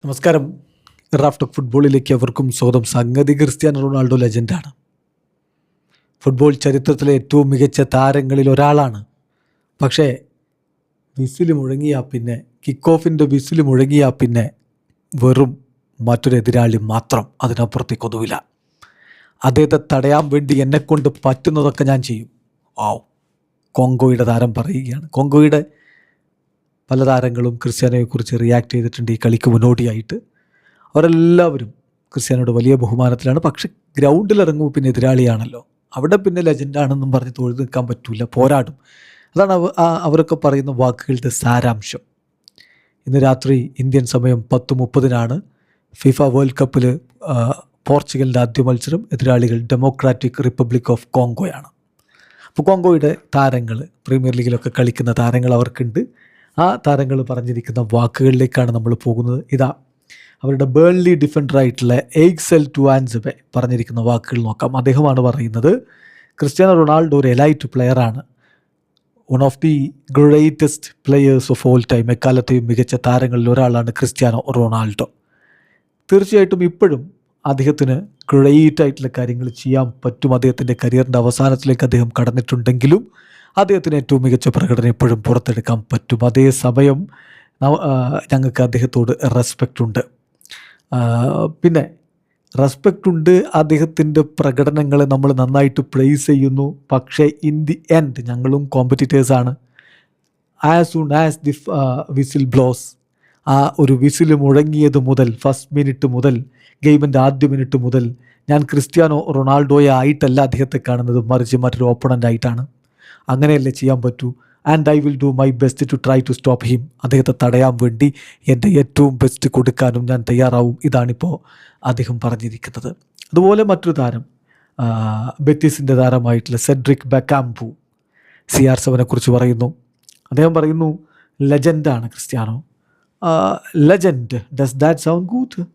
നമസ്കാരം. Raf talk ഫുട്ബോളിലേക്ക് അവർക്കും സ്വാഗതം. സംഗതി ക്രിസ്ത്യാനോ റൊണാൾഡോ ലെജൻഡാണ്. ഫുട്ബോൾ ചരിത്രത്തിലെ ഏറ്റവും മികച്ച താരങ്ങളിൽ ഒരാളാണ്. പക്ഷേ വിസിൽ മുഴങ്ങിയാൽ പിന്നെ, കിക്ക് ഓഫിൻ്റെ വിസിൽ മുഴങ്ങിയാൽ പിന്നെ വെറും മറ്റൊരു എതിരാളി മാത്രം, അതിനപ്പുറത്തേക്കൊന്നുമില്ല. അദ്ദേഹത്തെ തടയാൻ വേണ്ടി എന്നെക്കൊണ്ട് പറ്റുന്നതൊക്കെ ഞാൻ ചെയ്യും. കോങ്കോയുടെ താരം പറയുകയാണ്. കോങ്കോയുടെ പല താരങ്ങളും ക്രിസ്ത്യാനോയെക്കുറിച്ച് റിയാക്ട് ചെയ്തിട്ടുണ്ട് ഈ കളിക്ക് മുന്നോടിയായിട്ട്. അവരെല്ലാവരും ക്രിസ്ത്യാനോയുടെ വലിയ ബഹുമാനത്തിലാണ്. പക്ഷെ ഗ്രൗണ്ടിലിറങ്ങുമ്പോൾ പിന്നെ എതിരാളിയാണല്ലോ, അവിടെ പിന്നെ ലെജൻഡാണെന്നും പറഞ്ഞ് തൊഴുത് നിൽക്കാൻ പറ്റില്ല, പോരാടും. അതാണ് അവരൊക്കെ പറയുന്ന വാക്കുകളുടെ സാരാംശം. ഇന്ന് രാത്രി ഇന്ത്യൻ സമയം 10:30 ഫിഫ വേൾഡ് കപ്പിൽ പോർച്ചുഗലിൻ്റെ ആദ്യ മത്സരം. എതിരാളികൾ ഡെമോക്രാറ്റിക് റിപ്പബ്ലിക് ഓഫ് കോങ്കോയാണ്. അപ്പോൾ കോങ്കോയുടെ താരങ്ങൾ, പ്രീമിയർ ലീഗിലൊക്കെ കളിക്കുന്ന താരങ്ങൾ അവർക്കുണ്ട്. ആ താരങ്ങൾ പറഞ്ഞിരിക്കുന്ന വാക്കുകളിലേക്കാണ് നമ്മൾ പോകുന്നത്. ഇതാ അവരുടെ ബേൺലി ഡിഫൻഡറായിട്ടുള്ള എയ്ക്സൽ ടുവാൻസബെ പറഞ്ഞിരിക്കുന്ന വാക്കുകൾ നോക്കാം. അദ്ദേഹമാണ് പറയുന്നത്, ക്രിസ്ത്യാനോ റൊണാൾഡോ ഒരു എലൈറ്റ് പ്ലെയറാണ്, one of the greatest players of all time. എക്കാലത്തെയും മികച്ച താരങ്ങളിൽ ഒരാളാണ് ക്രിസ്ത്യാനോ റൊണാൾഡോ. തീർച്ചയായിട്ടും ഇപ്പോഴും അദ്ദേഹത്തിന് ഗ്രേറ്റ് ആയിട്ടുള്ള കാര്യങ്ങൾ ചെയ്യാൻ പറ്റും. അദ്ദേഹത്തിൻ്റെ കരിയറിൻ്റെ അവസാനത്തിലേക്ക് അദ്ദേഹം കടന്നിട്ടുണ്ടെങ്കിലും അദ്ദേഹത്തിന് ഏറ്റവും മികച്ച പ്രകടനം എപ്പോഴും പുറത്തെടുക്കാൻ പറ്റും. അതേസമയം ഞങ്ങൾക്ക് അദ്ദേഹത്തോട് റെസ്പെക്റ്റ് ഉണ്ട്. പിന്നെ റെസ്പെക്റ്റ് ഉണ്ട്, അദ്ദേഹത്തിൻ്റെ പ്രകടനങ്ങളെ നമ്മൾ നന്നായിട്ട് പ്രൈസ് ചെയ്യുന്നു. പക്ഷേ ഇൻ ദി എൻഡ് ഞങ്ങളും കോമ്പറ്റീറ്റേഴ്സാണ്. As soon as the whistle blows, ആ ഒരു വിസിൽ മുഴങ്ങിയത് മുതൽ, ഫസ്റ്റ് മിനിറ്റ് മുതൽ, ഗെയിമിൻ്റെ ആദ്യ മിനിറ്റ് മുതൽ ഞാൻ ക്രിസ്ത്യാനോ റൊണാൾഡോയെ ആയിട്ടല്ല അദ്ദേഹത്തെ കാണുന്നത്, മറിച്ച് മറ്റൊരു ഓപ്പണൻ്റ് ആയിട്ടാണ്. അങ്ങനെയല്ലേ ചെയ്യാൻ പറ്റൂ. And I will do my best to try to stop him. അദ്ദേഹത്തെ തടയാൻ വേണ്ടി എൻ്റെ ഏറ്റവും ബെസ്റ്റ് കൊടുക്കാനും ഞാൻ തയ്യാറാവും. ഇതാണിപ്പോൾ അദ്ദേഹം പറഞ്ഞിരിക്കുന്നത്. അതുപോലെ മറ്റൊരു താരം, ബെറ്റിസിൻ്റെ താരമായിട്ടുള്ള സെഡ്രിക് ബെക്കാംപു CR7 കുറിച്ച് പറയുന്നു. അദ്ദേഹം പറയുന്നു, ലെജൻഡാണ് Cristiano. Legend, does that sound good?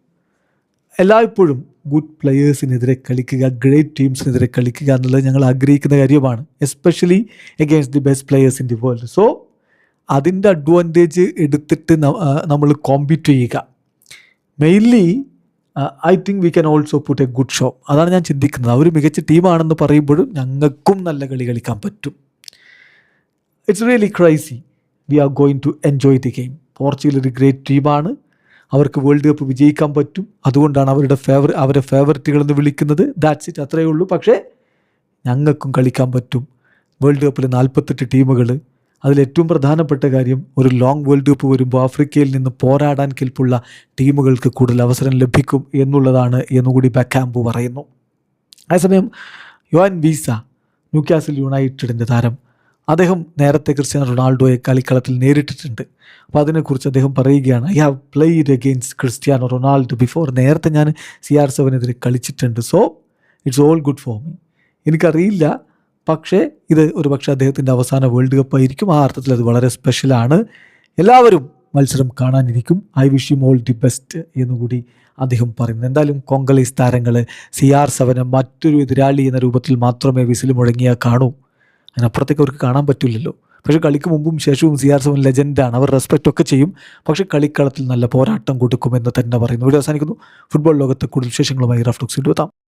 എല്ലായ്പ്പോഴും ഗുഡ് പ്ലെയേഴ്സിനെതിരെ കളിക്കുക, ഗ്രേറ്റ് ടീംസിനെതിരെ കളിക്കുക എന്നുള്ളത് ഞങ്ങൾ ആഗ്രഹിക്കുന്ന കാര്യമാണ്, especially against the best players in the world. So അതിൻ്റെ അഡ്വാൻറ്റേജ് എടുത്തിട്ട് നമ്മൾ കോമ്പീറ്റ് ചെയ്യുക. Mainly I think we can also put a good show. അതാണ് ഞാൻ ചിന്തിക്കുന്നത്. അവർ മികച്ച ടീമാണെന്ന് പറയുമ്പോഴും ഞങ്ങൾക്കും നല്ല കളി കളിക്കാൻ പറ്റും. It's really crazy. We are going to enjoy the game. Portugal ഒരു ഗ്രേറ്റ് ടീമാണ്, അവർക്ക് വേൾഡ് കപ്പ് വിജയിക്കാൻ പറ്റും. അതുകൊണ്ടാണ് അവരെ ഫേവറിറ്റുകളെന്ന് വിളിക്കുന്നത്. ദാറ്റ്സ് ഇറ്റ്, അത്രയേ ഉള്ളൂ. പക്ഷേ ഞങ്ങൾക്കും കളിക്കാൻ പറ്റും. വേൾഡ് കപ്പിൽ 48 ടീമുകൾ. അതിലേറ്റവും പ്രധാനപ്പെട്ട കാര്യം, ഒരു ലോങ് വേൾഡ് കപ്പ് വരുമ്പോൾ ആഫ്രിക്കയിൽ നിന്ന് പോരാടാൻ കെൽപ്പുള്ള ടീമുകൾക്ക് കൂടുതൽ അവസരം ലഭിക്കും എന്നുള്ളതാണ് എന്നുകൂടി ബെക്കാംപു പറയുന്നു. അതേസമയം യോഹൻ വീസ, ന്യൂകാസിൽ യുണൈറ്റഡിൻ്റെ താരം, അദ്ദേഹം നേരത്തെ ക്രിസ്ത്യാനോ റൊണാൾഡോയെ കളിക്കളത്തിൽ നേരിട്ടിട്ടുണ്ട്. അപ്പോൾ അതിനെക്കുറിച്ച് അദ്ദേഹം പറയുകയാണ്, I have played against Cristiano Ronaldo before. നേരത്തെ ഞാൻ CR7 കളിച്ചിട്ടുണ്ട്. So it's all good for me. എനിക്കറിയില്ല, പക്ഷേ ഇത് ഒരു പക്ഷേ അദ്ദേഹത്തിൻ്റെ അവസാന വേൾഡ് കപ്പ് ആയിരിക്കും. ആ അർത്ഥത്തിൽ അത് വളരെ സ്പെഷ്യലാണ്. എല്ലാവരും മത്സരം കാണാനിരിക്കും. I wish you all the best എന്നുകൂടി അദ്ദേഹം പറയുന്നു. എന്തായാലും കോങ്കോളീസ് താരങ്ങൾ CR7 മറ്റൊരു എതിരാളി എന്ന രൂപത്തിൽ മാത്രമേ വിസിൽ മുഴങ്ങിയാൽ കാണൂ. അതിനപ്പുറത്തേക്ക് അവർക്ക് കാണാൻ പറ്റില്ലല്ലോ. പക്ഷേ കളിക്ക് മുമ്പും ശേഷവും CR7 ലെജൻഡാണ്. അവർ റെസ്പെക്റ്റ് ഒക്കെ ചെയ്യും. പക്ഷേ കളിക്കളത്തിൽ നല്ല പോരാട്ടം കൊടുക്കുമെന്ന് തന്നെ പറയുന്നു. വീഡിയോ അവസാനിക്കുന്നു. ഫുട്ബോൾ ലോകത്തെ കൂടുതൽ വിശേഷങ്ങളുമായി റാഫ് ടോക്സ് എത്താം.